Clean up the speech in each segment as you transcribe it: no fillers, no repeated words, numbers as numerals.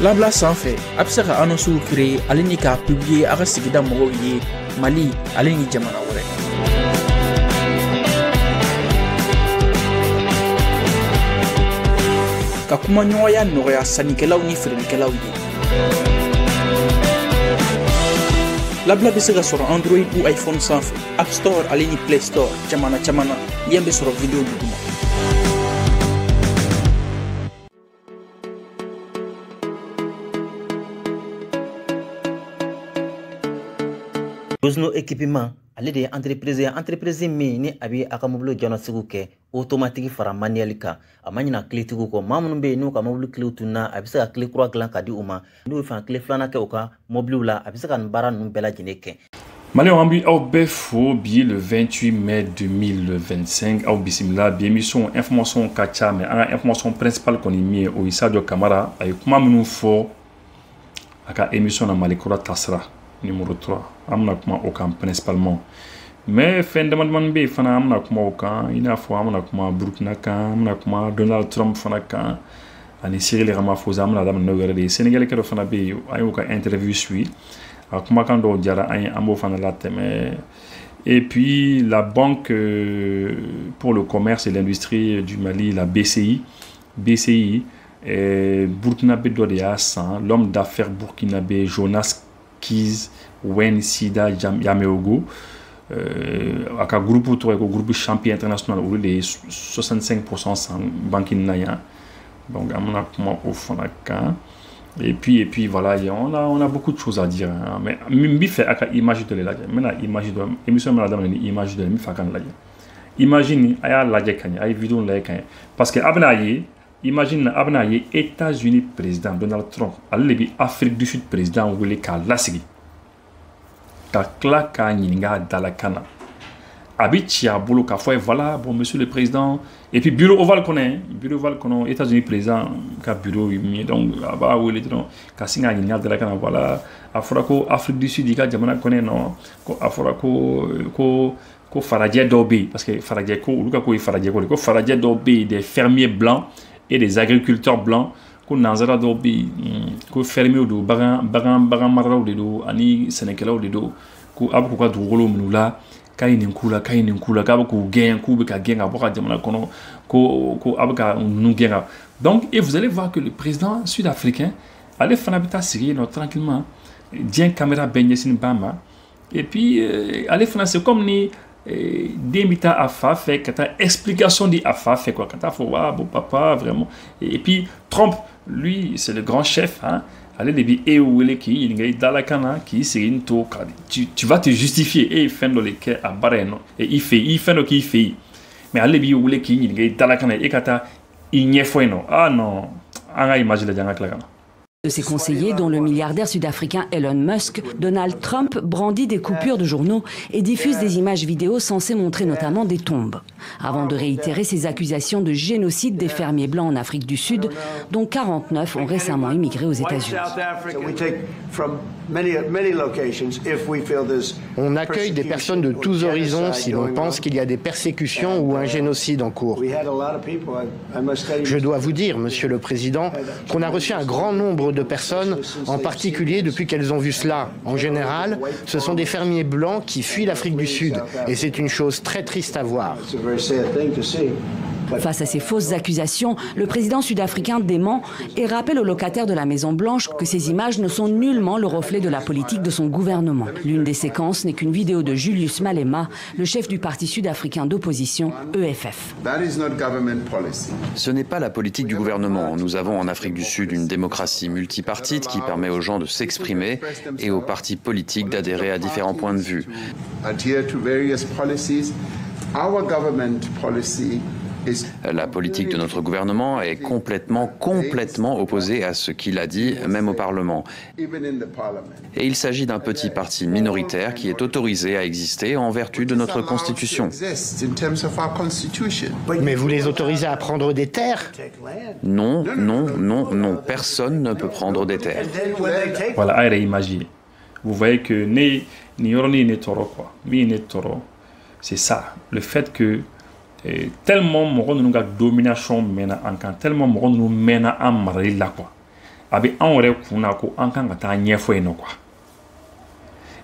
Labla sanfɛ a bɛ se ka annonces créer ale ni k'a publier a ka sigida mɔgɔw ye Mali ale ni jamana wɛrɛ. Ka kumaɲɔgɔnya nɔgɔya sannikɛlaw ni feerelikɛlaw ye. Labla bɛ se ka sɔrɔ Android ou iPhone sanfɛ, App Store ale ni Play Store jamana caman na yen bɛ sɔrɔ vidéo duguma. Rosno équipement ale de entreprise min ni abi aka mobile jɔna sigu kɛ automatique fara manuel kan a ma ɲina clé tigiw kɔ maa minnu bɛ yen n'u ka mobile clé tunna a bɛ se ka clé kura dilan ka di u ma n'u ye fan clé filanan kɛ u ka mobile la a bɛ se ka nin baara ninnu bɛɛ lajɛlen kɛ. Malé Wambi au Befo, le 28 mai 2025, au Bismillah, émission information kacha, mais information principale qu'on y met au Issadio Camara, avec comment nous faut à la émission de Malikura Tassra, numéro 3. Amna kuma aucun principalement. Mais fin de demande B, fana amna kuma aucun, il y a fois amna kuma Burkina kan, amna kuma Donald Trump fana kan, ani Cyril Ramaphosa amna dame no gare Sénégalais qui fana B, ayo aucun interview suit. Et puis la Banque pour le commerce et l'industrie du Mali, la BCI, Burkinabé Dodéas, l'homme d'affaires burkinabé Jonas Kiz Wen Sida Yameogo, avec un groupe champion international où les 65% sans banque naya. Donc à mon avis au fond Et puis voilà, on a beaucoup de choses à dire. Hein. Mais je fais une image de l'élage. Imagine, vidéo parce que imagine États-Unis président Donald Trump, Afrique du Sud président Willy Kalasigi, Dalakana. Habite à Bolo Kafoy, voilà, bon, monsieur le président. Et puis, bureau Oval connaît, États-Unis président, bureau, donc, là-bas, où il est, Kassinga, de la Cana, voilà, Afrako, Afrique du Sud, il y a Jamana connaît, non, Afrako, Faradje Dobé, parce que Faradje, Faradje Dobé, des fermiers blancs et des agriculteurs blancs, Nanzara Dobé, fermiers de Baran Marao de Do, Ani Sénégalais de Do, Abuka Dougolo Moula. Kula donc et vous allez voir que le président sud-africain allait faire habitat Syrie tranquillement bien caméra Benyesin Bama et puis allait faire c'est comme ni d'imita Afa fait que ta explication dit Afa fait quoi quand ta faut bon papa vraiment et puis Trump lui c'est le grand chef hein. Allez les bi qui il dans la cana qui c'est une tour tu vas te justifier et faire dans les quais à Bareno et il fait le qui fait mais allez bi qui il dans la cana et kata il n'y a non ah non on a imaginé la cana. De ses conseillers, dont le milliardaire sud-africain Elon Musk, Donald Trump brandit des coupures de journaux et diffuse des images vidéo censées montrer notamment des tombes, avant de réitérer ses accusations de génocide des fermiers blancs en Afrique du Sud, dont 49 ont récemment immigré aux États-Unis. On accueille des personnes de tous horizons si l'on pense qu'il y a des persécutions ou un génocide en cours. Je dois vous dire, Monsieur le Président, qu'on a reçu un grand nombre de personnes, en particulier depuis qu'elles ont vu cela. En général, ce sont des fermiers blancs qui fuient l'Afrique du Sud, et c'est une chose très triste à voir. Face à ces fausses accusations, le président sud-africain dément et rappelle aux locataires de la Maison-Blanche que ces images ne sont nullement le reflet de la politique de son gouvernement. L'une des séquences n'est qu'une vidéo de Julius Malema, le chef du parti sud-africain d'opposition EFF. Ce n'est pas la politique du gouvernement. Nous avons en Afrique du Sud une démocratie multipartite qui permet aux gens de s'exprimer et aux partis politiques d'adhérer à différents points de vue. La politique de notre gouvernement est complètement opposée à ce qu'il a dit, même au Parlement. Et il s'agit d'un petit parti minoritaire qui est autorisé à exister en vertu de notre Constitution. Mais vous les autorisez à prendre des terres? Non, personne ne peut prendre des terres. Voilà, allez imaginer. vous voyez que ni yoroni ni toro quoi. Mi ni toro. C'est ça, le fait que tellement mon nous a domination mena en kan tellement mon nous mena en marri là quoi. Abi en vrai kuna ko en kan ta nyefo eno quoi.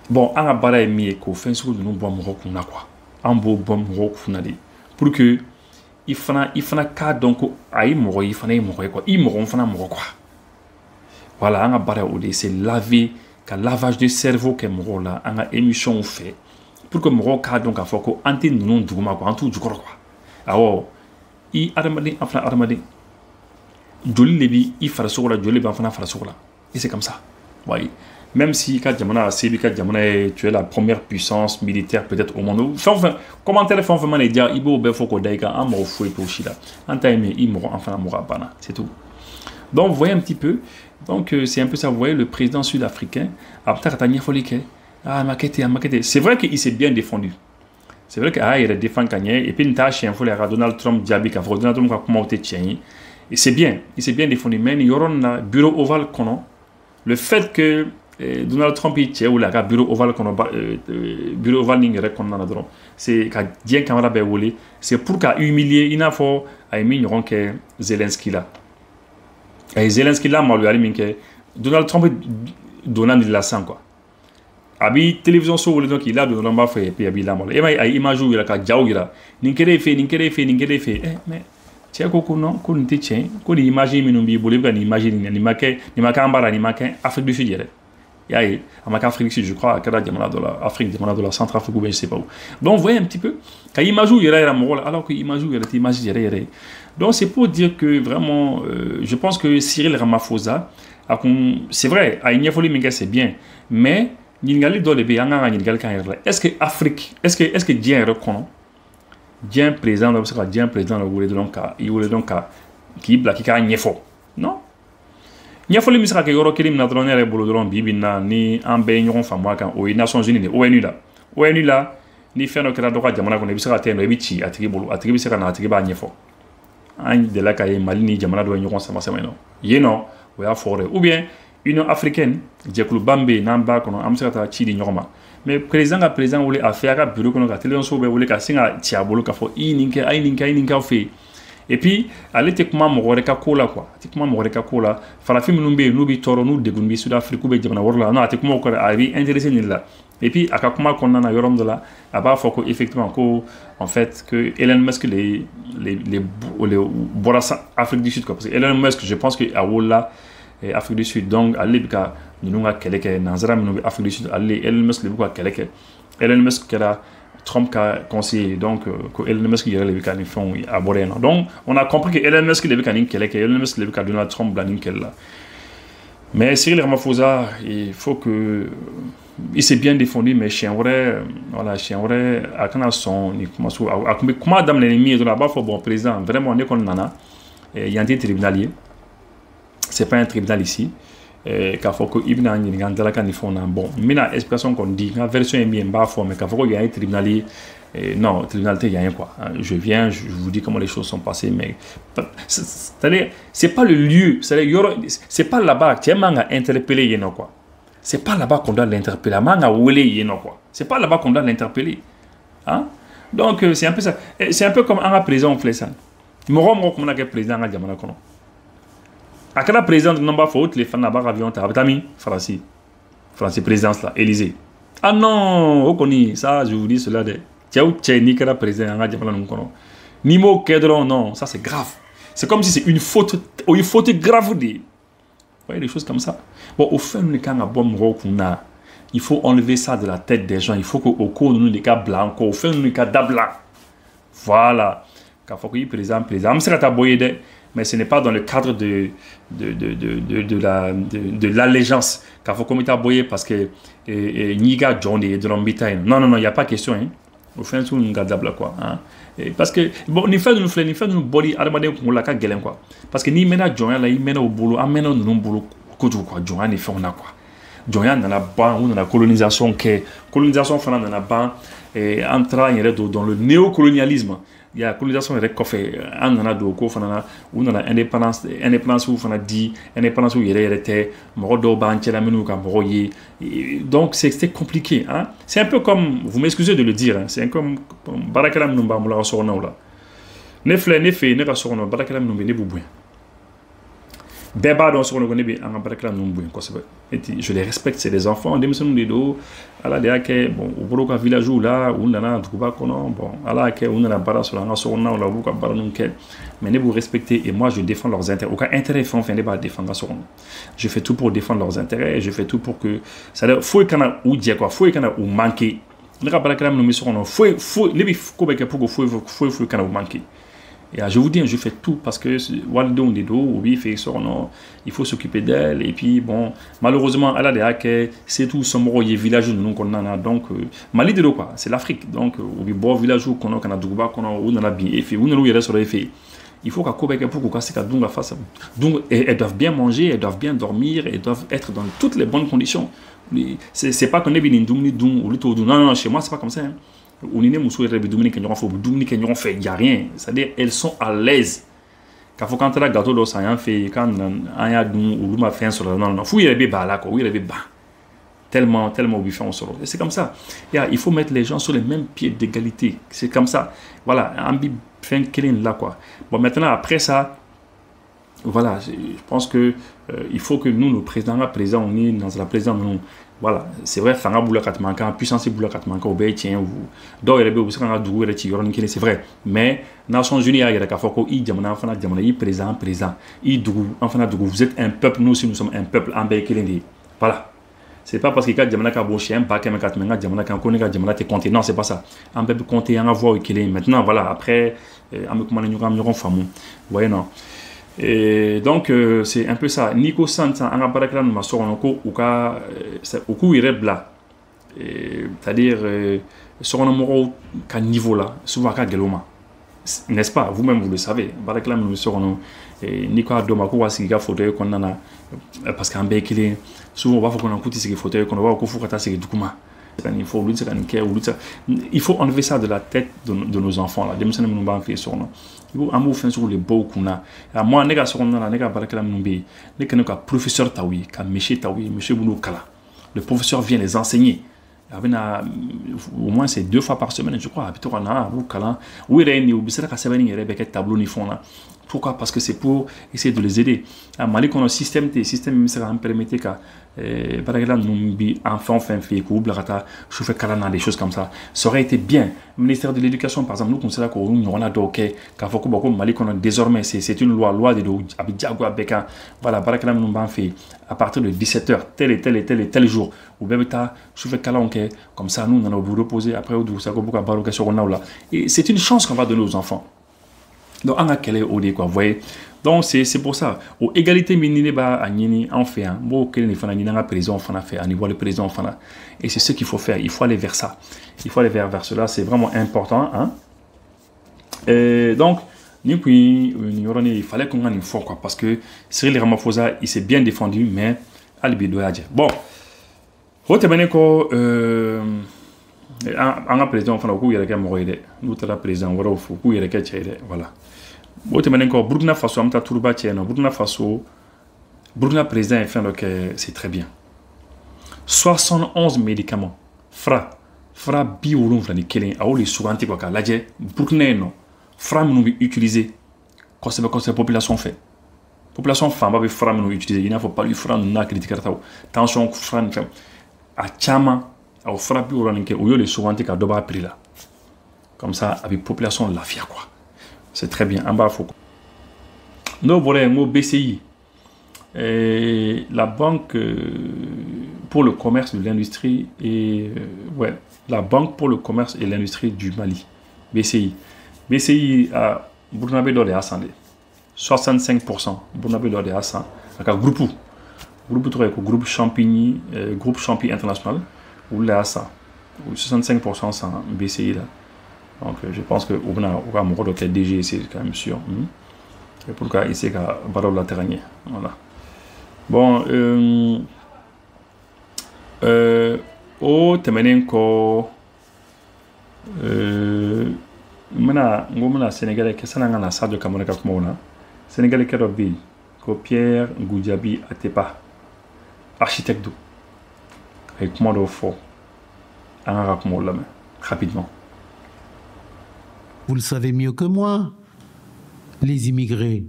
Bon, on a barré mi ko fin sur nous bon mo kuna quoi. En bo bon mo kuna di pour que il fana ka donc ay mo il fana mo quoi. Il mo fana mo quoi. Voilà, on a barré au c'est laver ka lavage de cerveau que mo là on a émission fait pour que mo ka donc a faut ko anti nous duguma quoi en tout du quoi. Alors, il armadi enfin armadi joli lebi il fera sokola joli ba fana fera sokola et c'est comme ça. Oui. Même si quand Jamana c'est quand Jamana tu es la première puissance militaire peut-être au monde. Enfin commentaire font vraiment les dire ibo be foko daika en mo fouet pour chila. En time il mourra enfin mourra bana, c'est tout. Donc vous voyez un petit peu. Donc c'est un peu ça, vous voyez le président sud-africain après Tanya Folike. Ah maquette. C'est vrai qu'il s'est bien défendu. C'est vrai qu'il a défendu Kanye et puis une tâche il faut les Donald Trump diabi ka Donald Trump ka comment te tient. Et c'est bien, il s'est bien défendu mais il y aura un bureau ovale kono. Le fait que Donald Trump il tient ou la bureau ovale kono bureau ovale n'ingere kono na dron. C'est ka dien caméra be wole, c'est pour qu'a humilier il a faut a mis n'auront que Zelensky là. Et Zelensky là moi lui a dit que Donald Trump Donald il la sent quoi. Abi télévision so wole donc il a Donald Trump fait et puis abi la mal. Et ma image où il a ka jaw gira. Ninkere fait mais tiens ko non ko nti tien ko ni image minum bi bolé ka ni image ni maka ambara ni maka Afrique du Sud yere. Yaye amaka Afrique du Sud je crois que Jamana de la Afrique Jamana de la Centrafrique ou bien je sais pas où. Donc vous voyez un petit peu ka image où yera mo alors que image où image yere. Donc c'est pour dire que vraiment je pense que Cyril Ramaphosa c'est vrai à Ignafoli Minga c'est bien mais ningali do le be yanga ningal kan yera. Est-ce que Afrique est-ce que Dieu reconnaît Dieu président de ce Dieu président le voulait donc il voulait donc qui black qui a nyefo non nyefo le misaka ke yoro kelim na dronere bolodron bibina ni ambe nyon famwa kan aux Nations Unies ni ONU là ni feno kera doka jamana ko ne bisaka teno e bichi atigi bolu atigi bisaka na atigi ba nyefo an de la kay mali ni jamana do nyon sama no yeno we a foré ou bien Union africaine jekulu bambe namba kono amsaka chi di nyoma mais président voulait faire un bureau qu'on a télé on sauve voulait casser un tiabolo qu'il faut ininka fait et puis aller techniquement moreka kola quoi techniquement moreka kola falafi munumbe nubi toro nu de gunbi sud afrique ou be jamana worla non techniquement ko ari intéressé ni là et puis akakuma qu'on a yorom de là aba foko effectivement ko en fait que Elon Musk les borasa Afrique du Sud quoi parce que Elon Musk je pense que a wola Afrique du Sud donc aller bika ninunga keleke nanzara minu Afrique du Sud aller Elon Musk le bika keleke Elon Musk kera Trump ka conseiller donc que Elon Musk yere le bika ni font aborder non donc on a compris que Elon Musk le bika ni keleke Elon Musk le bika Donald Trump blanin kella mais Cyril Ramaphosa il faut que il s'est bien défendu mais chien vrai voilà chien vrai a kana son ni comment dame l'ennemi de là-bas faut bon président vraiment on est comme nana il y a un tribunalier c'est pas un tribunal ici qu'il faut que ibn an ni ngandala kan font bon mina expression qu'on dit la version est bien bas mais qu'il faut qu'il y ait un tribunal non tribunal il y a rien quoi je vous dis comment les choses sont passées mais c'est pas le lieu c'est pas là-bas que manga interpeller yeno quoi c'est pas là-bas qu'on doit l'interpeller manga wele yeno quoi c'est pas là-bas qu'on doit l'interpeller hein donc c'est un peu ça c'est un peu comme en président on fait ça mo comme on a que président en jamana kono akala président de nomba faute les fans là-bas avion tabami français présidence là Élysée ah non on connaît ça je vous dis cela de tiaou tcheni kala président nga jamana nkono nimo kedron non ça c'est grave c'est comme si c'est une faute grave de vous voyez des choses comme ça bon au fait nous quand bon rokuna il faut enlever ça de la tête des gens il faut que au cours nous les cas blancs au fait nous les cas blanc voilà quand faut que président am sera boyé de mais ce n'est pas dans le cadre de l'allégeance qu'il faut commettre à boyer parce que Niga John et de l'ambita non il n'y a pas question hein au fin tout nous gadable quoi hein parce que bon ni fait nous body armade ko la ka gelen quoi parce que ni mena John là il mena au boulot amena nous boulot ko quoi John ni fait on a quoi jonya nana ban ou nana colonisation ke colonisation fana nana ban et entra dans le néocolonialisme. Il y a colonisation yɛrɛ kɔfɛ an nana don ko fana na u nana indépendance ou fana di indépendance yɛrɛ tɛ mɔgɔ dɔw b'an cɛla minnu ka mɔgɔw ye. Donc c'était compliqué, hein. C'est un peu comme, vous m'excusez de le dire, hein, c'est comme barakɛla minnu b'an bolo ka sokɔnɔw la ne filɛ ne fɛ ne ka sokɔnɔ barakɛla minnu bɛ ne b'u bonya bɛɛ b'a dɔn sokɔnɔ ko ne bɛ an ka barakɛla ninnu bonya kosɛbɛ et je les respecte, c'est des enfants denmisɛnninw de don ala de y'a kɛ bon u bɔra u ka villagew la u nana duguba kɔnɔ bon ala y'a kɛ u nana baara sɔrɔ an ka sokɔnɔnaw la u b'u ka baara ninnu kɛ mais ne b'u respecter et moi je défends leurs intérêts. U ka intérêt fɛn o fɛn ne b'a défendre so kɔnɔ. Je fais tout pour défendre leurs intérêts, je fais tout pour que c'est-à-dire foyi kana u jɛ quoi, foyi kana u manquer. Ne ka baarakɛla minnu bɛ so kɔnɔ foyi ne bɛ ko bɛ kɛ pour que foyi kana u manquer. Et je vous dis, je fais tout parce que il faut s'occuper d'elle. Et puis, bon, malheureusement, c'est tout ce mot village nous qu'on a. Donc, Mali de quoi, c'est l'Afrique. Donc, au bon village où on a Douba, on a bien fait, on a sur les faits. Il faut qu'à Kobe pour que ça fasse. Donc, elles doivent bien manger, elles doivent bien dormir, elles doivent être dans toutes les bonnes conditions. C'est pas qu'on est bien non, chez moi, c'est pas comme ça. Hein. Il n'y a rien, c'est-à-dire elles sont à l'aise. Quand on a gâteau d'eau, ça a fait quand on a fait sur la non, il y avait bas il y avait bas. Tellement on sort. C'est comme ça. Il faut mettre les gens sur les mêmes pieds d'égalité. C'est comme ça. Voilà, un fait là quoi. Bon maintenant après ça, voilà, je pense que il faut que nous, le président, on est dans la présidence, nous. Voilà, c'est vrai, fanga boula katmanka, puissance boula katmanka, obé tien ou do yere be usanga dugu yere ti yoron kele, c'est vrai. Mais Nations Unies a yere ka foko i jamana fana jamana i président i dugu enfana dugu, vous êtes un peuple, nous aussi nous sommes un peuple en bé kele. Voilà. C'est pas parce que ka jamana ka bo chien pas que katmenga jamana ka koni ka jamana te compter, non, c'est pas ça. En peuple compter en avoir kele. Maintenant voilà, après am ko mané ñu famu. Vous voyez non. Et donc c'est un peu ça. Nico Santa en barakala nous masoronoko ou ka oku irebla. C'est-à-dire soronomoro ka niveau là, souvent ka geloma. N'est-ce pas? Vous-même vous le savez. Barakala nous sorono Nico Adomako wasi ga fauteuil qu'on a parce qu'en békile souvent on va faut qu'on écoute ces fauteuils qu'on va ko faut kata ces document. Il faut enlever ça de la tête de nos enfants là. Dem sanem nous ba fait sono. Il faut amour fin sur les beaux kuna. Moi nega sono na nega barakala numbi. Ne ka professeur tawi, ka monsieur tawi, monsieur Bounou Kala. Le professeur vient les enseigner. Au moins c'est 2 fois par semaine je crois. Habito na ou Kala. Ou réuni ou bisera ka sebani yere beket tableau ni fond là. Pourquoi? Parce que c'est pour essayer de les aider. À Mali, qu'on a un système ça va permettre que, par exemple, nous enfants fait coublata, je fais calana des choses comme ça. Ça aurait été bien. Le ministère de l'Éducation, par exemple, nous considérons qu'on a doké, qu'à Foko Boko Mali, qu'on a désormais, c'est une loi de Abidjago Abeka. Voilà, par exemple, nous avons fait à partir de 17h, tel jour. Ou bien, je fais calanque, comme ça, nous, on a vous reposer après, et c'est une chance qu'on va donner aux enfants. Donc, on a quel est au quoi, vous voyez. Donc, c'est pour ça. Au égalité, on fait un mot que les président fait, à niveau le président. Et c'est ce qu'il faut faire. Il faut aller vers ça. Il faut aller vers cela. C'est vraiment important. Hein? Et donc, il fallait qu'on ait une fois, quoi. Parce que Cyril Ramaphosa, il s'est bien défendu, mais Alibi doit dire. Bon. Vous avez un président, il y a quelqu'un qui nous président, voilà. Burkina Faso, Burkina président, c'est très bien. 71 médicaments. Fra biolon flani kelen a oli suganti kwa ka laje Burkina no. Fra nous utiliser quand population fait. Population femme ba fra nous utiliser, il ne faut pas lui fra na critiquer ta. Tension fra fait. A chama au fra biolon ke o yo le suganti ka doba prix là. Comme ça avec population la fia quoi. C'est très bien. En bas, il faut. Nous voulons BCI, la Banque pour le commerce de l'industrie et la Banque pour le commerce et l'industrie du Mali, BCI. BCI a Burnabe d'or de Ascendé, 65%. Burnabe d'or de Ascendé. Groupe Champigny International, ou l'ASA, 65% c'est BCI là. Donc je pense que on a mon rôle de DG, c'est quand même sûr. Et pourquoi il sait qu'à Barol la terrain. Voilà. Bon, o tɛmɛnen kɔ mena Sénégalais kɛ san'an ka na Sadio Kamara ka kumaw na Sénégalais kɛ dɔ bɛ yen ko Pierre Goudiaby Atepa architecte do a ye kuma dɔw fɔ an ka kumaw lamɛn rapidement. Vous le savez mieux que moi, les immigrés,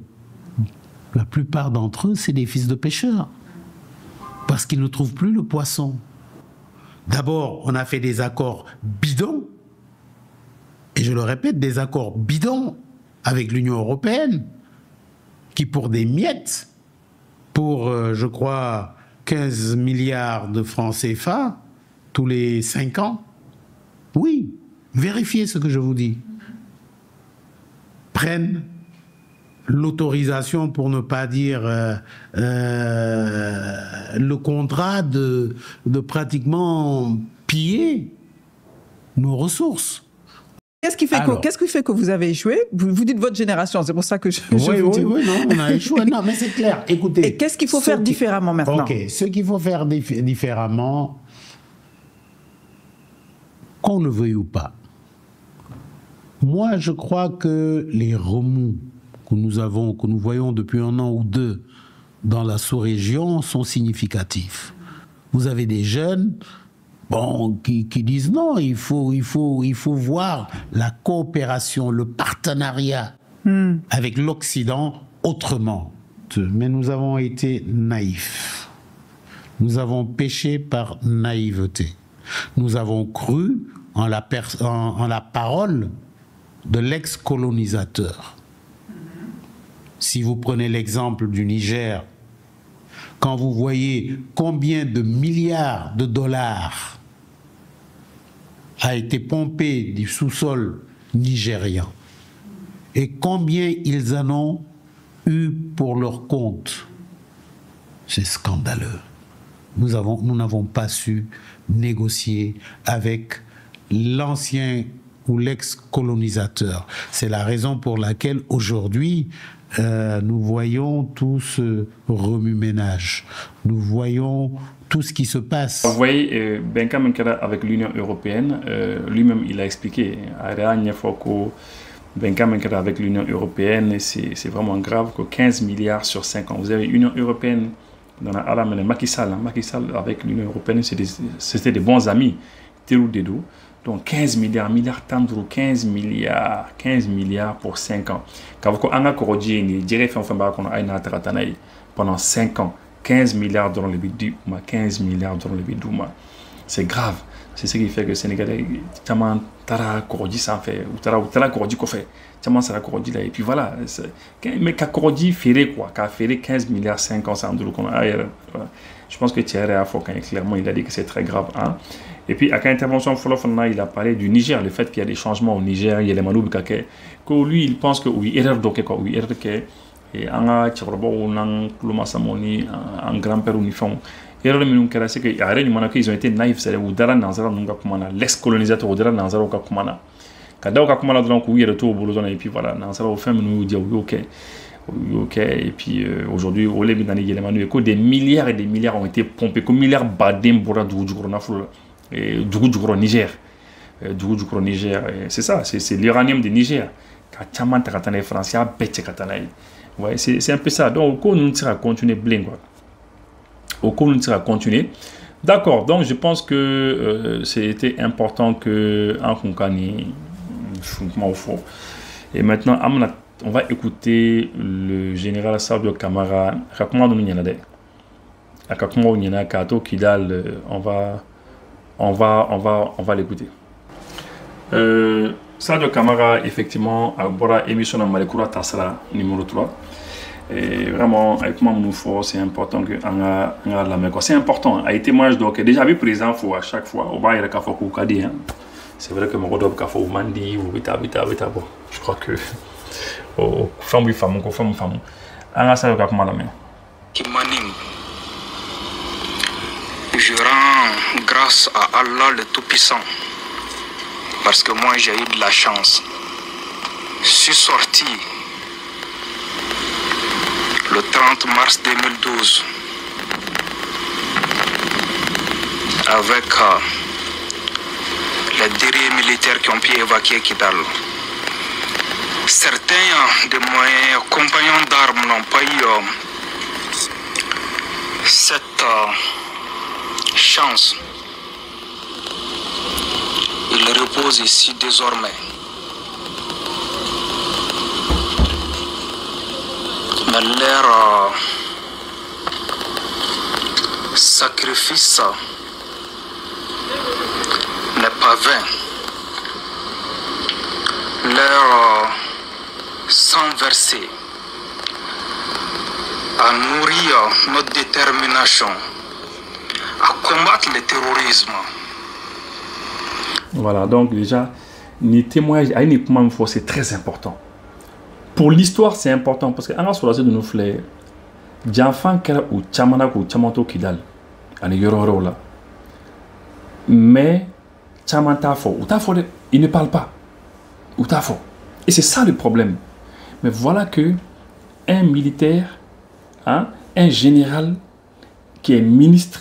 la plupart d'entre eux, c'est des fils de pêcheurs. Parce qu'ils ne trouvent plus le poisson. D'abord, on a fait des accords bidons, et je le répète, des accords bidons avec l'Union européenne, qui pour des miettes, pour, je crois, 15 milliards de francs CFA, tous les 5 ans, oui, vérifiez ce que je vous dis, prennent l'autorisation, pour ne pas dire le contrat de pratiquement piller nos ressources. Qu'est-ce qui fait que vous avez échoué? Vous dites votre génération, c'est pour ça que je vous dis. Oui, non, on a échoué. Non, mais c'est clair. Écoutez. Et qu'est-ce qu'il faut faire différemment maintenant? Ok, ce qu'il faut faire différemment, qu'on le veuille ou pas. Moi, je crois que les remous que nous voyons depuis 1 an ou 2 dans la sous-région sont significatifs. Vous avez des jeunes qui disent non, il faut voir la coopération, le partenariat avec l'Occident autrement. Mais nous avons été naïfs. Nous avons péché par naïveté. Nous avons cru en la parole de l'ex-colonisateur. Si vous prenez l'exemple du Niger, quand vous voyez combien de milliards de dollars a été pompé du sous-sol nigérian et combien ils en ont eu pour leur compte, c'est scandaleux. Nous n'avons pas su négocier avec l'ancien ou l'ex-colonisateur. C'est la raison pour laquelle aujourd'hui, nous voyons tout ce remue-ménage. Nous voyons tout ce qui se passe. Vous voyez, Benka Menkera avec l'Union européenne, lui-même il a expliqué, Benka Menkera avec l'Union européenne, c'est vraiment grave que 15 milliards sur 5 ans. Vous avez l'Union européenne, dans la Macky Sall avec l'Union européenne, c'était des bons amis. Donc 15 milliards, 15 milliards pour 5 ans. Pendant 5 ans, 15 milliards dans le bidou, 15 milliards dans le bidou. C'est grave. C'est ce qui fait que les Sénégalais, Taman Tara Korodi s'en fait, ou Tara Korodi qu'on fait, Taman Sara Korodi là, et puis voilà. Mais qu'à Korodi ferré quoi, qu'à ferré 15 milliards 5 ans, ça en doule qu'on a ailleurs. Je pense que Thierry Afok, clairement, il a dit que c'est très grave. Hein? Et puis, à l'intervention il a parlé du Niger, le fait qu'il y a des changements au Niger, il y a les Maloub que lui, il pense que oui, erreur d'oké quoi, oui, erreur que et anga tchabrabo ou nan kuluma samoni en grand-père ou nifon. Erreur minum kera c'est que y a rien ni ils ont été naïfs, c'est ou dara nanzara nunga kumana, l'ex-colonisateur ou dara nanzara ou kumana. Kada ou kumana donc oui, retour au boulot et puis voilà, nanzara au fin nous dit oui, ok, et puis aujourd'hui, au Lébi dans les éléments, des milliards et des milliards ont été pompés, comme milliards badem pour et Djougou Niger. Niger, c'est ça, c'est l'uranium de Niger. Ouais, c'est un peu ça. Donc, au nous à continuer bling. Au cours nous à continuer. D'accord, donc je pense que c'était important que en Konkani, et maintenant, on va écouter le général Sadio Kamara. On va l'écouter. Sadio Kamara, effectivement, a une émission dans Malekura Tassara, numéro 3. Et vraiment, avec moi, c'est important que la main. C'est important. A été moi, donc, déjà, vu président, faut à chaque fois, au bas, il y a un faut kadi. C'est vrai que mon rodop, faut mandi, ou bita. Bon, je crois que, femme, femme. Anga Sadio Kamara, la main. Je rends grâce à Allah le Tout-Puissant parce que moi j'ai eu de la chance. Je suis sorti le 30 mars 2012 avec les dérives militaires qui ont pu évacuer Kidal. Certains de mes compagnons d'armes n'ont pas eu cette chance. Ils reposent ici désormais. Mais leur sacrifice n'est pas vain. Leur sang versé a nourri notre détermination à combattre le terrorisme. Voilà, donc déjà, les témoignages, c'est très important. Pour l'histoire, c'est important parce que on a sur la de nous fleurs, Janfan kera ou Chamana ou Chamato Kidal, on est là. Mais Chamanta fo, il ne parle pas. Et c'est ça le problème. Mais voilà que un militaire, hein, un général qui est ministre,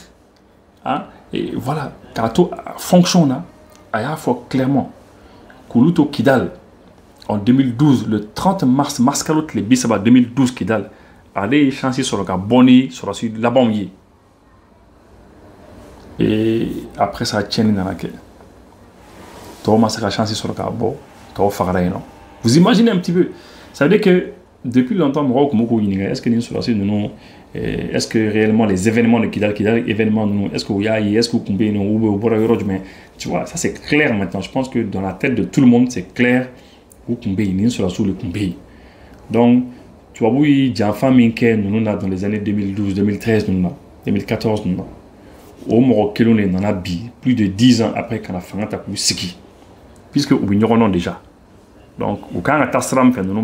hein, et voilà, quand tout fonctionne, il faut clairement Koulouto Kidal en 2012, le 30 mars, Mascalote, le Bissaba 2012 Kidal, allait chancer sur le cas Boni, sur la bombe. Et après ça a tenu dans la quai. Thomas a chancé sur le cas Bon, vous imaginez un petit peu. Ça veut dire que depuis longtemps, est-ce que nous est-ce que réellement les événements de Kidal, événements, est-ce qu'il y a, est-ce que mais tu vois, ça c'est clair maintenant. Je pense que dans la tête de tout le monde, c'est clair où le donc, tu vois, oui, j'ai une famille qui nous dans les années 2012, 2013, 2014, au Maroc, on a plus de 10 ans après qu'on a fait un tapis ski, puisque nous ignorons déjà. Donc, quand on a tasram fait nous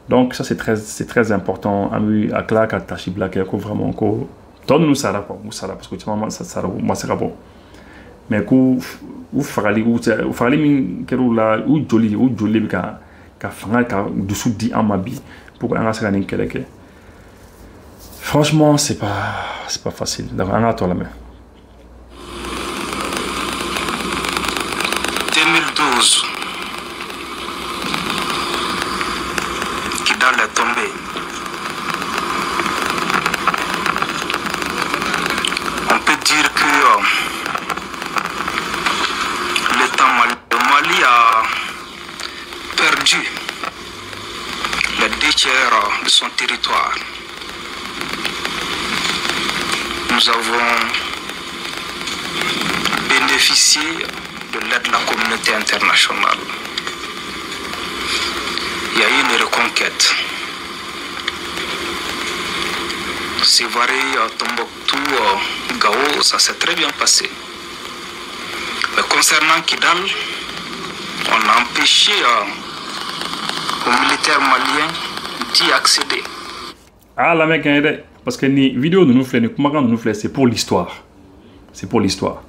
donc ça c'est très important. À Clark, à Tachibla, qui est vraiment encore. Tout nous ça pas, parce que tu m'as ça moi c'est bon. Mais où farali ou joli ka fanga ka dessous di amabi pour qu'on a ça franchement c'est pas facile. Donc on a toi la main. 2012 Kidal est tombé. On peut dire que le Mali a perdu les 2 tiers de son territoire. Nous avons bénéficié de l'aide de la communauté internationale. Il y a eu une reconquête. Sévaré, Tombouctou, Gao, ça s'est très bien passé. Mais concernant Kidal, on a empêché aux militaires maliens d'y accéder. Ah, la mec, parce que les vidéos de nous font, c'est pour l'histoire. C'est pour l'histoire.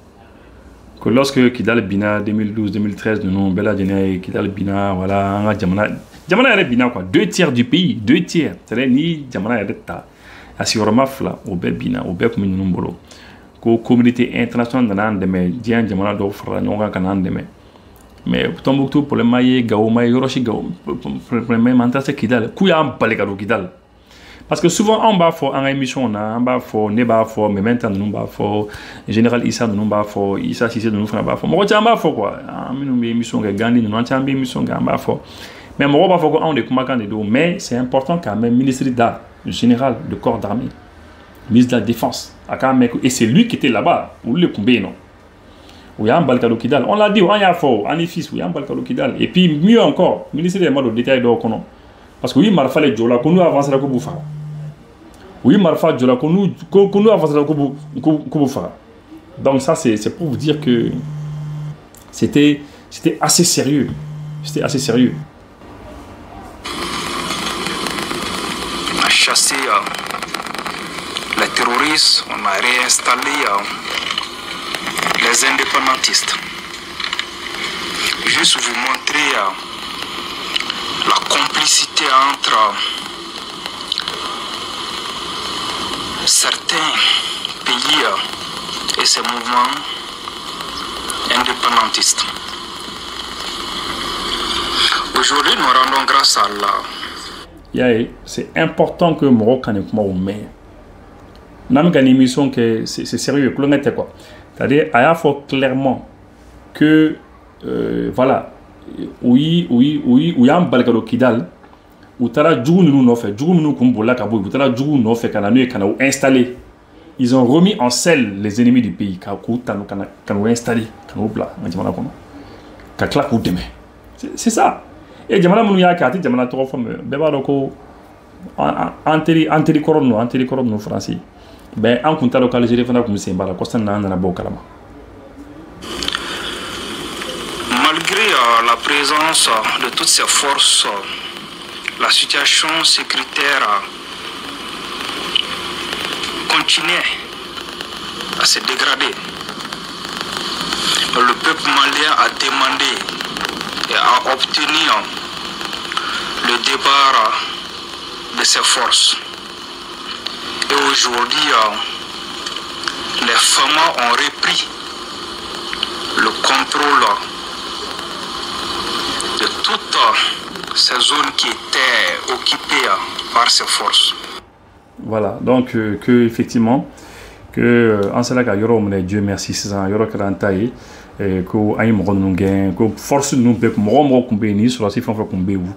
Que lorsque Kidal Bina 2012, 2013, nous Bella Djene, Kidal Bina, voilà, Djamana est Bina quoi, 2 tiers du pays, 2 tiers. C'est-à-dire ni Djamana est ta. Assurement fla, au Bina, au Bec Minumbolo. Que communauté internationale dans de mais Dian Djamana d'offre, nous avons mais. Mais Tombouctou pour le maïe, Gao, maïe, Yoroshi Gao, pour le même mental c'est Kidal. Kouyam Palekado Kidal. Parce que souvent, on va faire une émission, on va faire, Neba faire, mais maintenant, nous va faire, Général Issa, nous va faire, Issa Sissé, nous va faire. Moi, on va faire quoi? Nous une émission, Gandhi, nous avons une émission, on va faire. Mais moi, on va faire quoi? On est comme un candidat. Mais c'est important quand même, ministre d'État, le général de corps d'armée, ministre de la Défense, et c'est lui qui était là-bas, ou le Koumbe, non? Ou Yam Balkalo Kidal. On l'a dit, on y a fait, on est fils, ou Yam Balkalo Kidal. Et puis, mieux encore, ministre des Mali, au détail d'Okono. Parce que oui, Marfa les Djola, qu'on nous avance la Kouboufa. Oui, Marfa Djola, qu'on nous avance la Kouboufa. Donc, ça, c'est pour vous dire que c'était assez sérieux. C'était assez sérieux. On a chassé les terroristes, on a réinstallé les indépendantistes. Juste vous montrer la complicité entre certains pays et ses mouvements indépendantistes. Aujourd'hui, nous rendons grâce à Allah. C'est important que Maroc ait comme au mais. Nous avons une émission que c'est sérieux, quoi. C'est-à-dire, il faut clairement que, voilà, oui, il y a un balgaro kidal, où tu as djougou nous n'ont fait, djougou nous kumbola kabou, où tu as djougou nous fait kananu installé. Ils ont remis en selle les ennemis du pays, kananu installé, kananu bla, n'importe comment, kakla ou demain. C'est ça. Et jamana munu ya kati jamana to fam beba doko anteri koron français ben an kunta do kala jere fana kum se mbara ko sanna na bo kalama. Malgré la présence de toutes ces forces, la situation sécuritaire continuait à se dégrader. Le peuple malien a demandé et a obtenu le départ de ses forces. Et aujourd'hui, les FAMA ont repris le contrôle de toutes ces zones qui étaient occupées par ces forces. Voilà, donc que effectivement, que en cela que Dieu merci, c'est un yoro karantaye. Que ayi mɔgɔ ninnu gɛn ko force ninnu bɛɛ mɔgɔ kun bɛ yen ni sɔrɔsi fɛn fɛn kun bɛ yen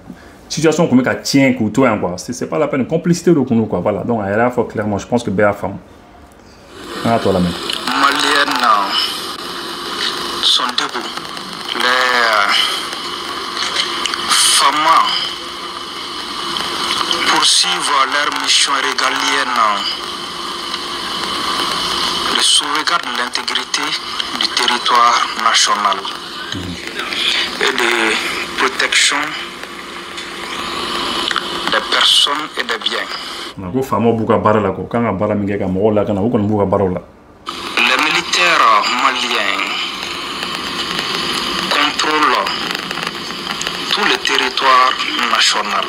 situation kun bɛ ka tiɲɛ k'u to yan quoi c'est pas la peine complicité de kun quoi voilà donc a yɛrɛ y'a fɔ clairement je pense que bɛɛ y'a faamu an ka to lamɛn. Maliennes sont debout. Les FAMA poursuivent leur mission régalienne de sauvegarde de l'intégrité du territoire national et de protection des personnes et des biens. Les militaires maliens contrôlent tout le territoire national.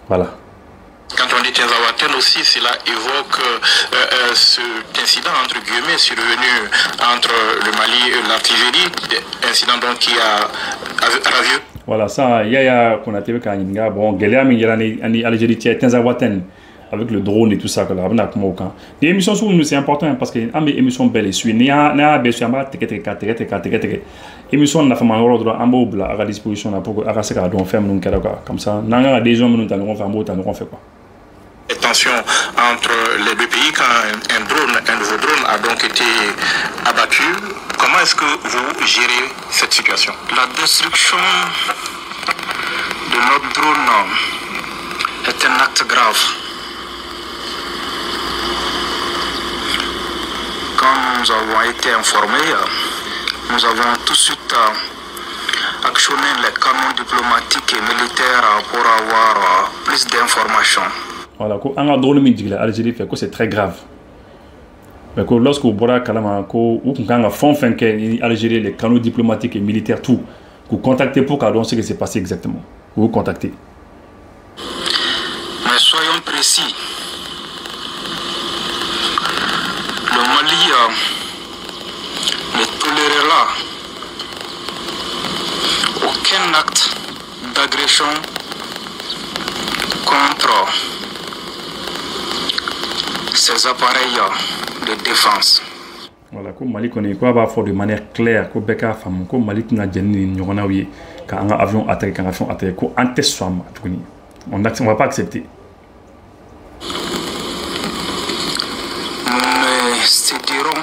Voilà. Quand on dit Tinzaouaten aussi, cela évoque cet incident entre guillemets survenu entre le Mali et l'artillerie, incident donc qui a ravieux. Voilà, ça, il y a qu'on a TV Kaninga, bon, Guéléam, il y a en Algérie, Tinzaouaten, avec le drone et tout ça, que là, on a comme aucun. Les émissions sur nous, c'est important parce que les émissions belles et suivies, il y a des émission na fama yoro dro ambo bla à disposition là pour à ce qu'on fait nous comme ça nanga des gens nous t'allons faire mot t'allons fait quoi. Tension entre les deux pays quand un nouveau drone a donc été abattu. Comment est-ce que vous gérez cette situation? La destruction de notre drone est un acte grave. Quand nous avons été informés, nous avons tout de suite actionné les canaux diplomatiques et militaires pour avoir plus d'informations. Voilà, quand on a drone mindigla Algérie fait que c'est très grave. Mais que lorsque vous boira kalama ko ou quand on a fond fin que Algérie les canaux diplomatiques et militaires tout, vous contactez pour qu'on ce qui s'est passé exactement. Vous contactez. Mais soyons précis. Le Mali ne tolérera aucun acte d'agression contre ces appareils de défense. Voilà, comme Mali connaît quoi va faire de manière claire, comme Beka femme, comme Mali n'a jamais ni on a eu quand un avion attaque, quand un avion attaque, qu'on anteste soit on va pas accepter. Nous ne céderons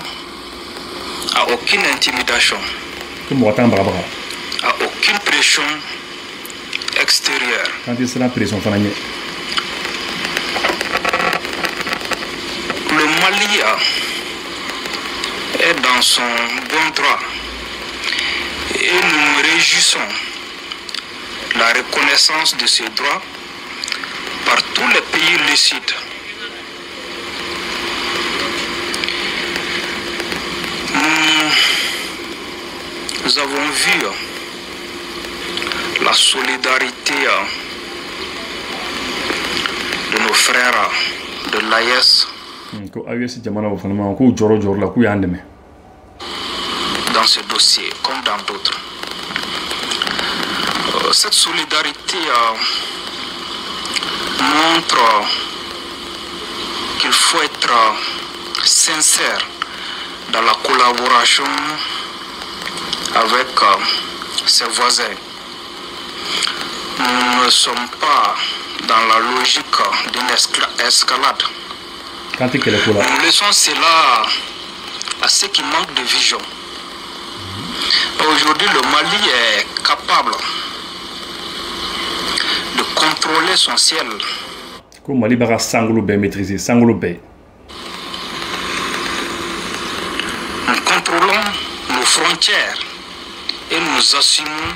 à aucune intimidation, à aucune pression extérieure. Quand il sera pression, le Mali est dans son bon droit et nous nous réjouissons de la reconnaissance de ces droits par tous les pays lucides. Nous avons vu la solidarité de nos frères de l'AES dans ce dossier, comme dans d'autres. Cette solidarité montre qu'il faut être sincère dans la collaboration avec ses voisins. Nous ne sommes pas dans la logique d'une escalade. Nous laissons cela à ceux qui manquent de vision. Aujourd'hui, le Mali est capable de contrôler son ciel. Mali va maîtriser Sangolo Bay. Nous contrôlons nos frontières et nous assumons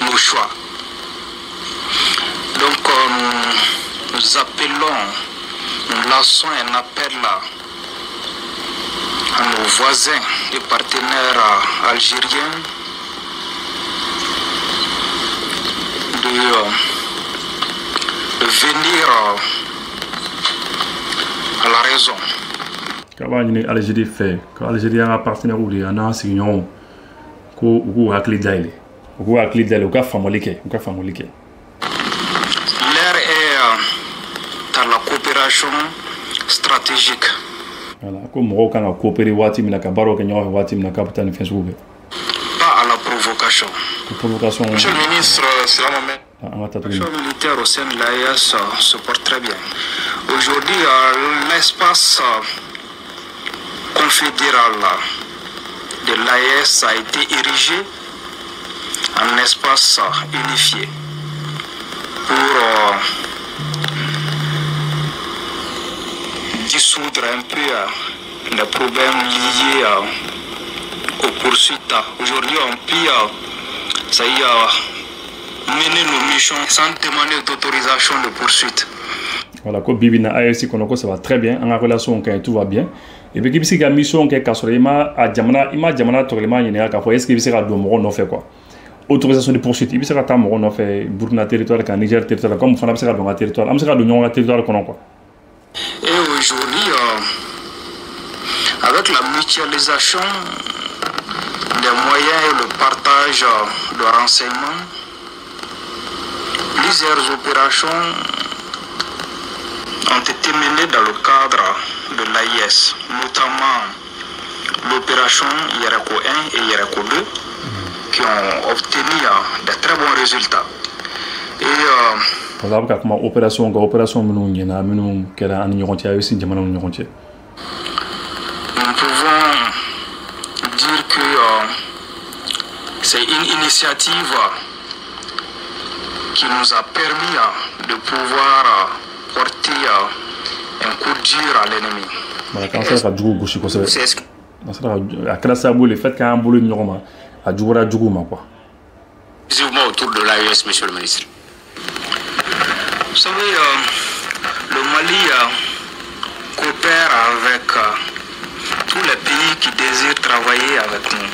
nos choix. Donc nous appelons, nous lançons un appel à nos voisins et partenaires algériens de venir à la raison. Quand l'Algérie fait, quand l'Algérie a un partenaire ou un enseignant, ou à Clidale, ou à Clidale, ou à Famolike. L'air est dans la coopération stratégique. Voilà, comme on a coopéré, pas à la provocation. Monsieur le ministre, c'est un moment. L'action militaire au sein de l'AES se porte très bien. Aujourd'hui, l'espace confédéral de l'AES a été érigé en espace unifié pour dissoudre un peu les problèmes liés aux poursuites. Aujourd'hui, on peut mener nos missions sans demander d'autorisation de poursuite. Voilà, comme Bibina AFC Konoko, ça va très bien, en relation quand tout va bien. Et puis, il y a une mission qui est cassée, il y a Jamana Torlema, il y a est-ce qu'il y a un fait quoi? Autorisation de poursuite, il y a un fait Burkina territoire, Niger territoire, comme on a fait un territoire, on a fait un territoire quoi. Et aujourd'hui, avec la mutualisation des moyens et le partage de renseignements, plusieurs opérations ont été menées dans le cadre de l'AIS, notamment l'opération Yerako 1 et Yerako 2, qui ont obtenu de très bons résultats. Et nous pouvons dire que c'est une initiative qui nous a permis de pouvoir porter un coup dur à l'ennemi. Autour de l'AES, monsieur le ministre. Vous savez, le Mali coopère avec tous les pays qui désirent travailler avec nous.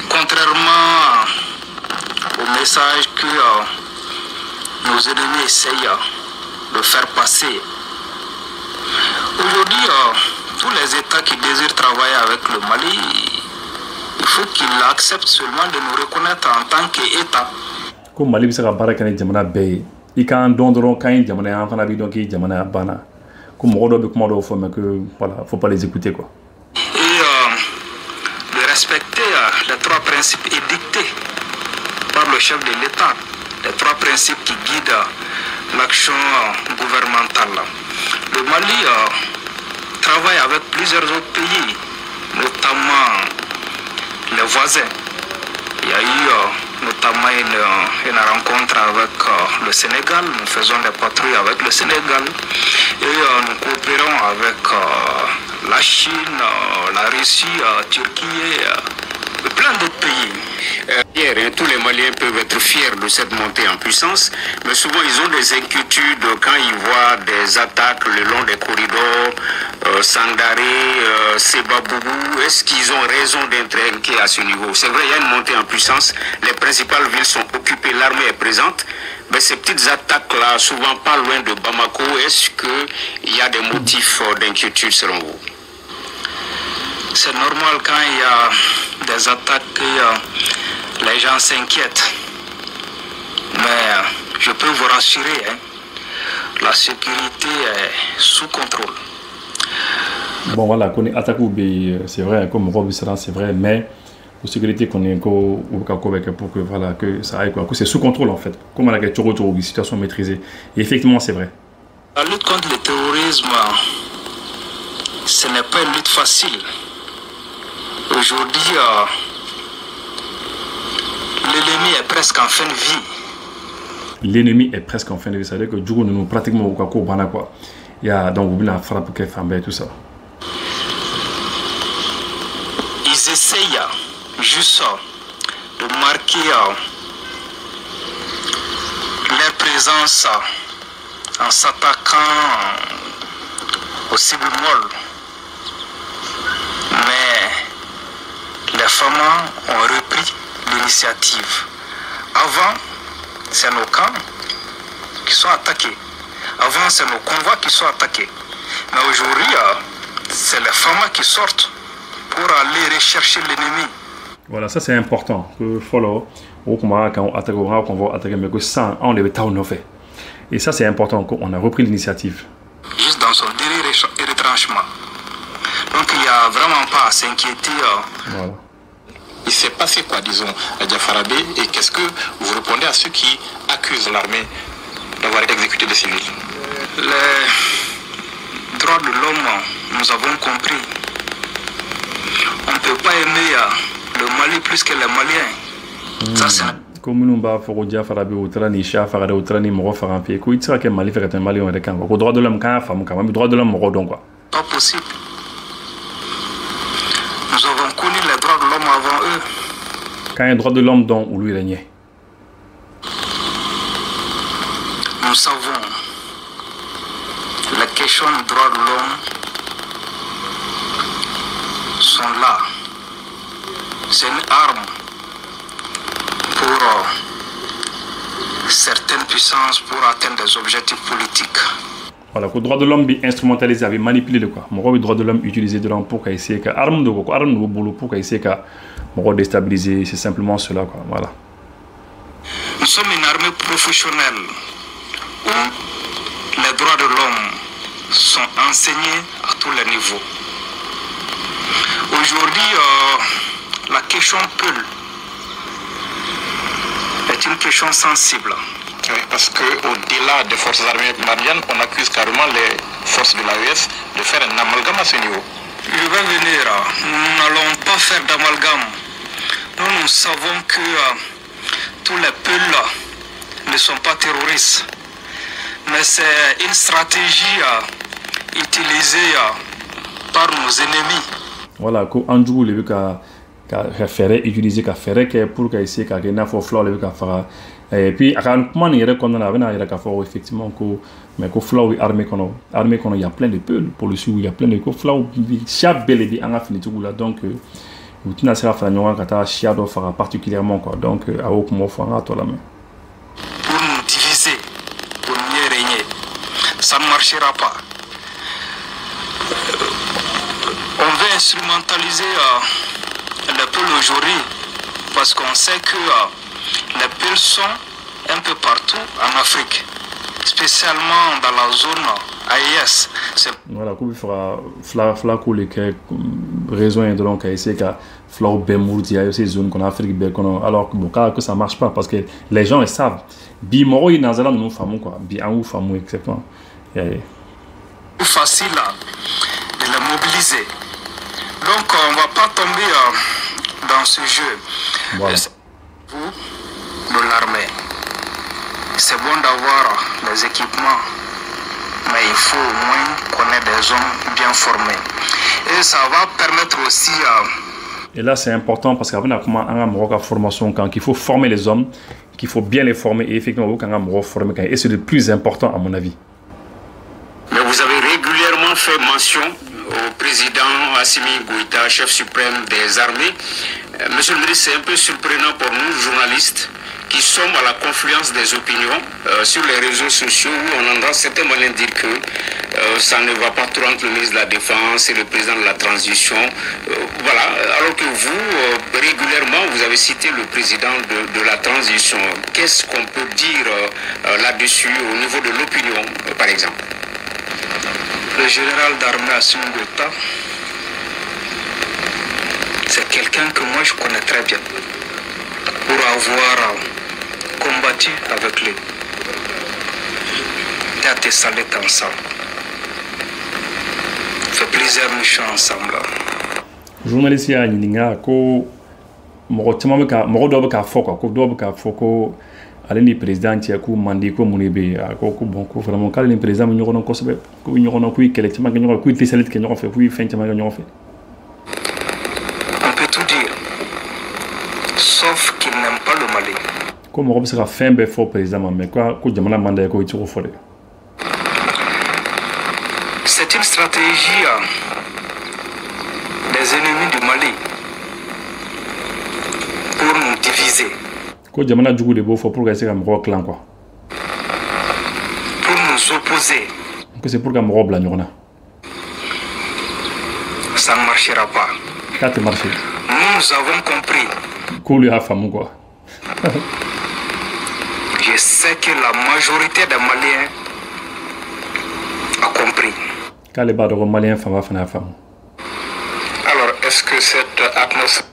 Contrairement au message que nos ennemis essayent de faire passer. Aujourd'hui, tous les États qui désirent travailler avec le Mali, il faut qu'ils acceptent seulement de nous reconnaître en tant qu'État. Comme Mali sera barakani jamana bay, il can dondron quand jamana en fanabi donc jamana bana. Comme Rodo be comment faut mais que voilà, faut pas les écouter quoi. Et de respecter les trois principes édictés par le chef de l'État, les trois principes qui guident l'action gouvernementale. Le Mali travaille avec plusieurs autres pays, notamment les voisins. Il y a eu notamment une rencontre avec le Sénégal. Nous faisons des patrouilles avec le Sénégal et nous coopérons avec la Chine, la Russie, la Turquie et plein d'autres pays. Tous les Maliens peuvent être fiers de cette montée en puissance, mais souvent ils ont des inquiétudes quand ils voient des attaques le long des corridors, Sandaré, Sebabougou. Est-ce qu'ils ont raison d'être inquiets à ce niveau? C'est vrai, il y a une montée en puissance, les principales villes sont occupées, l'armée est présente, Mais ces petites attaques-là, souvent pas loin de Bamako, est-ce qu'il y a des motifs d'inquiétude selon vous? C'est normal quand il y a des attaques, les gens s'inquiètent. Mais je peux vous rassurer, la sécurité est sous contrôle. Bon voilà, qu'on est attaqué, c'est vrai, comme Rob c'est vrai, mais la sécurité qu'on est pour que voilà que ça aille quoi, que c'est sous contrôle en fait, comme on a une situation maîtrisée. Et effectivement, c'est vrai. La lutte contre le terrorisme, ce n'est pas une lutte facile. Aujourd'hui, l'ennemi est presque en fin de vie. L'ennemi est presque en fin de vie, c'est-à-dire que du coup, nous pratiquement au quoi. Il y a donc la frappe qui fait tout ça. Ils essayent juste de marquer leur présence en s'attaquant aux cibles molles. Mais les femmes ont repris l'initiative. Avant, c'est nos camps qui sont attaqués. Avant, c'est nos convois qui sont attaqués. Mais aujourd'hui, c'est les femmes qui sortent pour aller rechercher l'ennemi. Voilà, ça c'est important. Que follow, quand on attaque, on va attaquer, mais que ça, on les fait. Et ça c'est important, qu'on a repris l'initiative. Juste dans son dernier retranchement. Donc il n'y a vraiment pas à s'inquiéter. Voilà. Il s'est passé quoi, disons, à Diafarabé, et qu'est-ce que vous répondez à ceux qui accusent l'armée d'avoir exécuté des civils? Les droits de l'homme, nous avons compris. On ne peut pas aimer le Mali plus que les Maliens. Ça, c'est... Comme nous avons fait au Diafarabé, au Trani, Chafara, au Trani, Moro, Farampi, et qu'il sera que Mali fait un Mali, on est quand droit de l'homme, quand femme, quand même, droit de l'homme, Moro, donc quoi. Pas possible. Nous avons connu les droits de l'homme avant eux. Quand il y a droit de l'homme, donc, où lui régnait. Nous savons les questions des droits de l'homme sont là. C'est une arme pour certaines puissances pour atteindre des objectifs politiques. Voilà, le droit de l'homme est instrumentalisé, avait manipulé le quoi. Le droit de l'homme utilisé de l'homme pour essayer que arme de quoi, arme de boulot pour essayer que déstabiliser, c'est simplement cela quoi. Voilà. Nous sommes une armée professionnelle où les droits de l'homme sont enseignés à tous les niveaux. Aujourd'hui, la question Peul est une question sensible. Oui, parce qu'au-delà des forces armées maliennes, on accuse carrément les forces de l'AES de faire un amalgame à ce niveau. Je vais venir. Nous n'allons pas faire d'amalgame. Nous savons que tous les Peuls ne sont pas terroristes. Mais c'est une stratégie utilisée par nos ennemis. Voilà, quand Andrew le faire utiliser pour essayer qu'il y ait un flot le faire. Et puis comment il y a effectivement mais que flot armée qu'on il y a plein de peuls pour le sud il y a plein de flot chaque bel et bien en fini tout là donc vous tenez à faire kata chiado fera particulièrement quoi donc à au comment faire à toi la main pour nous diviser pour mieux régner ça ne marchera pas. On veut instrumentaliser les peuples aujourd'hui parce qu'on sait que les peuples sont un peu partout en Afrique, spécialement dans la zone AES. Voilà, comme il fera flaco les raisons de l'on essayer que Flau Bemoudi a ces zones qu'on a Afrique alors que ça marche pas parce que les gens ils savent. Bimoro il nazala nous fameux quoi, bien ou fameux exactement. C'est facile de les mobiliser. Donc on va pas tomber dans ce jeu. Voilà. Vous, de l'armée, c'est bon d'avoir des équipements, mais il faut au moins connaître des hommes bien formés. Et ça va permettre aussi et là c'est important parce qu'avant la formation quand il faut former les hommes, qu'il faut bien les former et effectivement quand on former et c'est le plus important à mon avis. Mais vous avez régulièrement fait mention au président Assimi Goïta, chef suprême des armées. Monsieur le ministre, c'est un peu surprenant pour nous, journalistes, qui sommes à la confluence des opinions sur les réseaux sociaux où on entend certains Maliens dire que ça ne va pas trop entre le ministre de la Défense et le président de la transition. Voilà, alors que vous, régulièrement, vous avez cité le président de la transition. Qu'est-ce qu'on peut dire là-dessus au niveau de l'opinion, par exemple? Le général d'armée Assimi Goïta, c'est quelqu'un que moi je connais très bien pour avoir combattu avec lui. Et à Tessalit ensemble. Ça fait plusieurs missions ensemble. Journaliste ya ɲininga ko mɔgɔ caman bɛ ka mɔgɔ dɔw bɛ k'a fɔ ko dɔw bɛ k'a fɔ ko ale ni président cɛ ko mandi ko mun de bɛ yen a ko bon ko vraiment k'ale ni président bɛ ɲɔgɔn na kosɛbɛ k'u bɛ ɲɔgɔn na k'u ye kɛlɛ caman kɛ ɲɔgɔn fɛ k'u ye Tessalit kɛ ɲɔgɔn fɛ k'u ye fɛn caman kɛ ɲɔgɔn fɛ. On peut tout dire sauf qu'il n'aime pas le Mali. Ko mɔgɔ bɛ se ka fɛn bɛɛ fɔ président ma mais ko jamana man d'a ye ko i t'o fɔ dɛ. C'est une stratégie des ennemis du Mali pour nous diviser. Ko jamana jugu de b'o fɔ pour que se ka mɔgɔw tilan quoi. Pour nous opposer. Que c'est pour que mɔgɔw bila ɲɔgɔn na. Ça ne marchera pas. K'a tɛ marcher. Nous avons compris. K'olu y'a faamu quoi. Je sais que la majorité des Maliens a compris. K'ale b'a dɔn ko maliyɛn fanba fana y'a faamu. Alors, est-ce que cette atmosphère...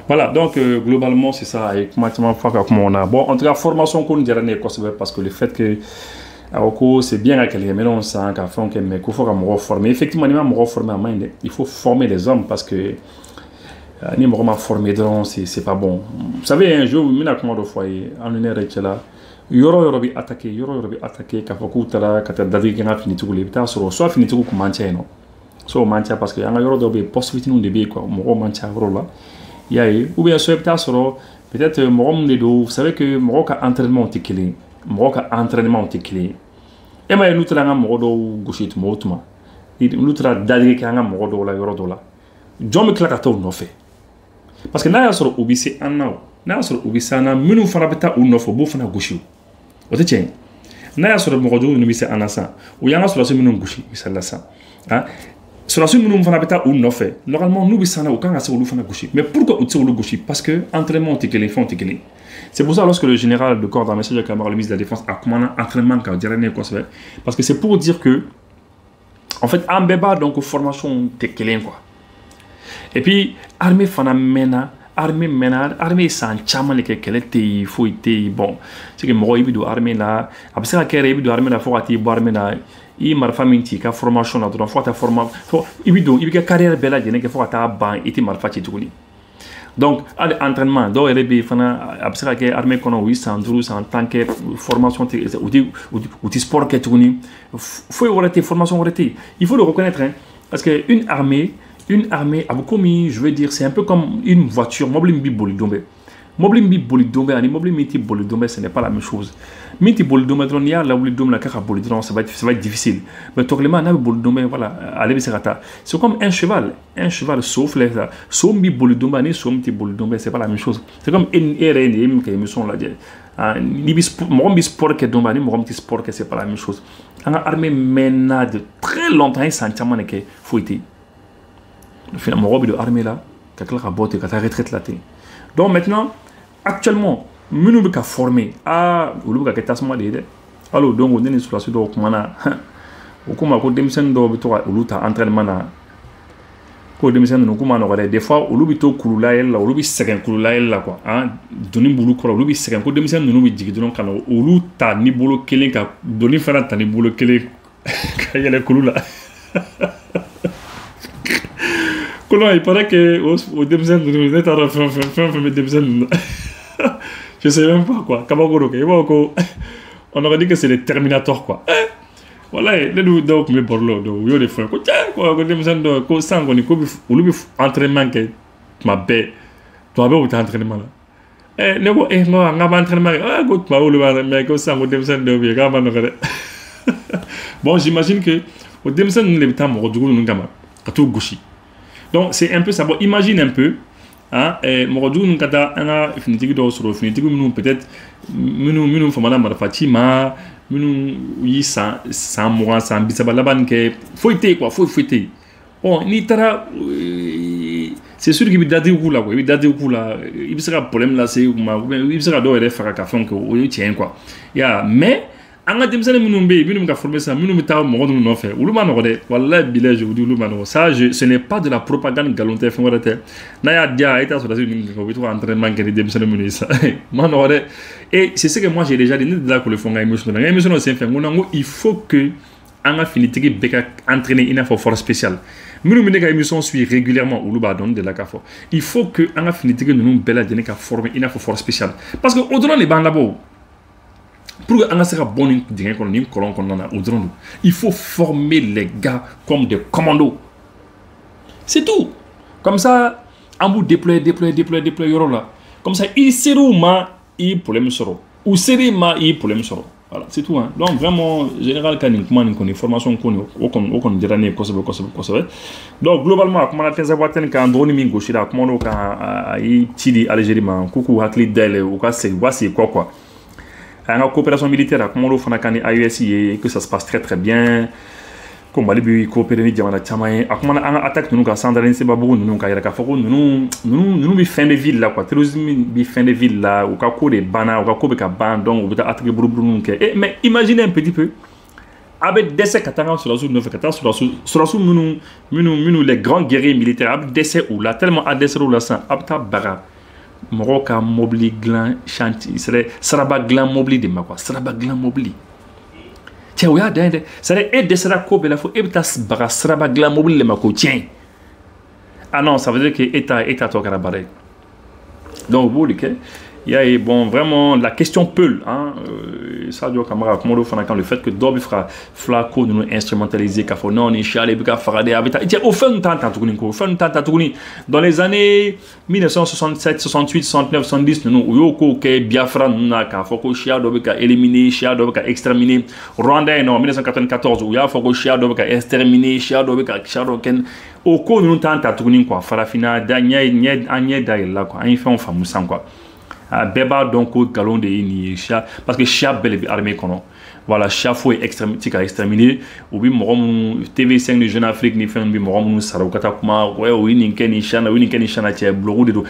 Voilà, donc globalement c'est ça. Et comment on a. Bon, en tout cas, formation qu'on dirait parce que le fait que c'est bien avec les mélanges, ça, mais qu'il faut me reformer. Effectivement, il faut former les hommes parce que ni vraiment former dedans, c'est pas bon. Vous savez, un jour, il y a comment de fois, on est là. Yoro bi attaqué, quand faut que tu David Gana fini tout les bêta sur soit fini tout comme mantia non. Soit mantia parce que y a un yoro de possibilité nous de bien quoi, mon mantia là. Y a ou bien soit peut-être mon de dos, vous savez que mon entraînement est clé, mon entraînement est clé. Et moi nous tra mon do gauchit motuma. Nous tra David Gana mon do la yoro do la. John me clacato no fait. Parce que na sur obisi anna, na sur obisi anna menu fana beta ou no fo bo fana gauchit. Ote tiens, n'a sur le morodo nous bise anasa ou yanga sur la semaine nous gauchi misala ça hein sur la semaine nous fana beta ou no fait normalement nous bise ana aucun asa ou fana gauchi mais pourquoi ou tse ou gauchi parce que entraînement tekele font tekele c'est pour ça lorsque le général de corps d'armée de Camara le ministre de la défense a commandé entraînement qu'a dernier conseil parce que c'est pour dire que en fait en beba donc formation tekele quoi et puis armée fana mena armée sans chaman que qu'elle était faut était bon c'est que moi il doit armée là après ça qu'il doit armée là faut ati armée là il marfa minti ka formation là donc faut ta formation faut il doit il carrière belle là que faut ta ban était marfa ti tout donc entraînement donc elle est fana après ça que armée qu'on a 812 en tant que formation ou sport que tout faut arrêter formation arrêter il faut le reconnaître hein, parce que une armée, a beaucoup mis, je veux dire, c'est un peu comme une voiture. Moblimbi bolidombe. Moblimbi bolidombe, ani moblimbi bolidombe, ce n'est pas la même chose. Miti bolidombe, il y a la bolidombe, la kaka bolidombe, ça va être difficile. Mais tout le monde a bolidombe, voilà, allez, c'est comme un cheval sauf les là. Sombi bolidombe, ani somti bolidombe, c'est pas la même chose. C'est comme une RN qui émission là. Ni sport que domba, ni moromti sport que c'est pas la même chose. On a armé maintenant de très longtemps, il s'en tient que faut être. Finalement, mon de l'armée là, quelqu'un a botté, qui a retraite là. Donc maintenant, actuellement, nous sommes formés à l'ouvrage de tassement des. Alors donc on est sur la suite de comment on a démissionné de l'outa entraînement là. Quand démissionné de comment on a des fois on l'oublie kululael là, on l'oublie second kululael là quoi. Hein, donner boulot quoi, on l'oublie second. Quand démissionné de nous il dit que donc on l'outa ni boulot kelé ka donner faire ta ni boulot kelé quand il y a les kulula. Il paraît que au début je sais même pas quoi. On aurait dit que c'est les Terminators quoi. Voilà, les deux donc mes borlo do yo de fois quoi quoi ko sang ko ni ko bi entraînement que ma bé toi bé au entraînement là ne ko no nga ba entraînement ko ma ou le mais ko sang ko dem sen do bi ga ba no bon j'imagine que au début le temps mo du ngama ka to gauchi. Donc c'est un peu ça. Bon, imagine un peu mɔgɔ jugu ka taa an ka finitigi dɔw sɔrɔ finitigi minnu peut-être minnu famana marifa ci ma minnu yi san 20 san 30 laban kɛ foyi tɛ yen quoi foyi tɛ yen bon n'i taara c'est sûr qu'il bɛ dati k'u la quoi i bɛ dati k'u la i bɛ se ka problème lase u ma ou bien i bɛ se ka dɔw yɛrɛ faga ka fɛnw kɛ o ye tiɲɛ quoi mais an ka denmisɛnnin minnu bɛ yen minnu bɛ ka former sisan minnu bɛ taa mɔgɔ ninnu nɔfɛ olu ma nɔgɔ dɛ walahi bilahi je vous dis olu ma nɔgɔ ça ce n'est pas de la propagande nkalon tɛ fɛn wɛrɛ tɛ n'a y'a diya a ye taa sɔrɔdasi ninnu kɛ u bɛ to ka entraînement kɛ ni denmisɛnnin minnu ye sisan ma nɔgɔ dɛ et c'est ce que moi j'ai déjà dit ne delila k'o de fɔ n ka émission na n ka émission sen fɛ n ko il faut que an ka finitigi bɛɛ ka entraîner i n'a fɔ force spéciale minnu bɛ ne ka émission suit régulièrement olu b'a dɔn de la k'a fɔ il faut que an ka finitigi ninnu bɛɛ lajɛlen ka former i n'a fɔ force spéciale parce que o dɔrɔn de b'an labɔ pour que an ka se ka bɔ nin dingɛ kɔnɔ nin kɔlɔn kɔnɔna na o dɔrɔn don il faut former les gars comme des commandos c'est tout comme ça an b'u déployer yɔrɔ la comme ça i ser'u ma i ye problème sɔrɔ u ser'i ma i ye problème sɔrɔ voilà c'est tout hein. Donc vraiment général ka nin kuma nin kɔni formation ko nin o kɔni diyara ne ye kosɛbɛ donc globalement a kumana Tinzawatène kan dɔgɔnin min gosira a kumana o kan a ye ci di Algérie ma k'u k'u hakili dayɛlɛ u ka segin u ka segin kɔ quoi an ka coopération militaire a kumana o fana kan ni AES ye que ça se passe très bien ko Mali bɛ coopérer ni jamana caman ye a kumana an ka attaque ninnu kan Sandarin Sebabou ninnu ka yɛrɛ k'a fɔ ko ninnu bɛ fin de ville la quoi terrorisme bɛ fin de ville la u ka ko de banna u ka ko bɛ ka ban donc u bɛ taa attaque buruburu ninnu kɛ mais imaginez un petit peu a bɛ dɛsɛ ka taa an ka sɔrɔdasiw nɔfɛ ka taa sɔrɔdasiw minnu les grands guerriers militaires a bɛ dɛsɛ u la tellement a dɛsɛra u la sisan a bɛ taa baga mɔgɔw ka mobili dilan chantier saraba dilan mobili de ma quoi saraba dilan mobili tiɲɛ o y'a dan ye dɛ c'est-à-dire e dɛsɛra ko bɛɛ la fo e bɛ taa baga saraba dilan mobili de ma k'o tiɲɛ ah non ça veut dire que e ta tɔ kɛra baara ye donc o b'o de kɛ il y a bon vraiment la question Peul hein Sadio Kamara Komodo fana kan le fait que dɔ bɛ fɛ ka Flako ninnu instrumentaliser k'a fɔ non ni Charles bɛ ka faga de a bɛ taa tiɲɛ o fɛn ninnu t'an ta tuguni ko o fɛn ninnu t'an ta tuguni dans les années 1967 68 69 70 ninnu u y'o ko kɛ Biafra ninnu na k'a fɔ ko Chia dɔ bɛ ka éliminer Chia dɔ bɛ ka exterminer Rwanda yen nɔ 1994 u y'a fɔ ko Chia dɔ bɛ ka exterminer Chia dɔ kɛ o ko ninnu t'an ta tuguni quoi farafinna an ɲɛ da yɛlɛla quoi an ye fɛnw faamu sisan quoi bɛɛ b'a dɔn ko nkalon de ye nin ye Chia parce que Chia bɛɛ de bɛ armée kɔnɔ voilà Chia fo ye ti ka exterminer u bɛ mɔgɔ minnu TV5 de Jeune Afrique ni fɛn bɛ mɔgɔ minnu sara u ka taa kuma o ye nin kɛ nin Chia na o ye nin kɛ nin Chia na cɛ blogu de don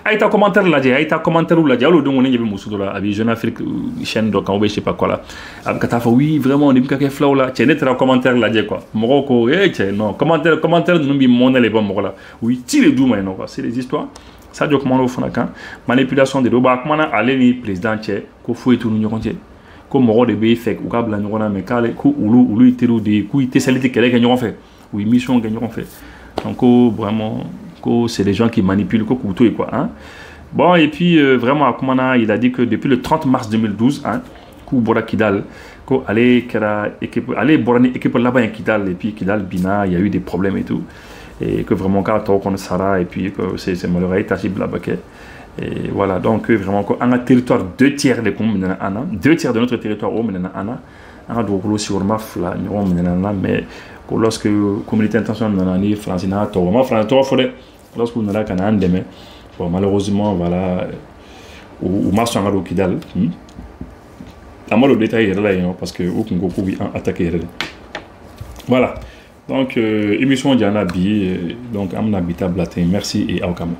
a ye taa commentaire lajɛ hali o don kɔni ɲɛ bɛ muso dɔ la a bɛ Jeune Afrique chaîne dɔ kan ou bien je sais pas quoi la a bɛ ka taa fɔ oui vraiment nin bɛ ka kɛ fulaw la cɛ ne taara commentaire lajɛ quoi mɔgɔw ko cɛ non commentaire ninnu bɛ mɔnɛ de bɔ mɔgɔ la u ye ci de d'u ma yen nɔ quoi c'est des histoires Sadio kumana o fana kan manipulation de do ba kumana ale ni président cɛ ko foyi t'u ni ɲɔgɔn cɛ ko mɔgɔ de bɛ fɛ u ka bila ɲɔgɔn na mais k'ale ko olu teriw de ye k'u tɛ seli tɛ kɛlɛ kɛ ɲɔgɔn fɛ u ye mission kɛ ɲɔgɔn fɛ donc ko vraiment ko c'est des gens qui manipulent ko k'u to ye quoi hein bon et puis vraiment a kumana il a dit que depuis le 30 mars 2012 hein k'u bɔra Kidal ko ale kɛra équipe ale bɔra ni équipe laban ye Kidal et puis Kidal bina il y a eu des problèmes et tout et que vraiment quand on connaît Sarah et puis que c'est malheureux tachib là et voilà donc vraiment un territoire 2/3 de communes ana 2/3 de notre territoire au menena ana un douglo sur mafla ni on menena mais que lorsque communauté internationale nana ni France na to ma France to fode lorsque on a kana andeme bon malheureusement voilà ou marche en Kidal la mal au détail là parce que au Congo pour attaquer voilà donc émission Diana Bi donc Amna Bita Blatin merci et au Cameroun.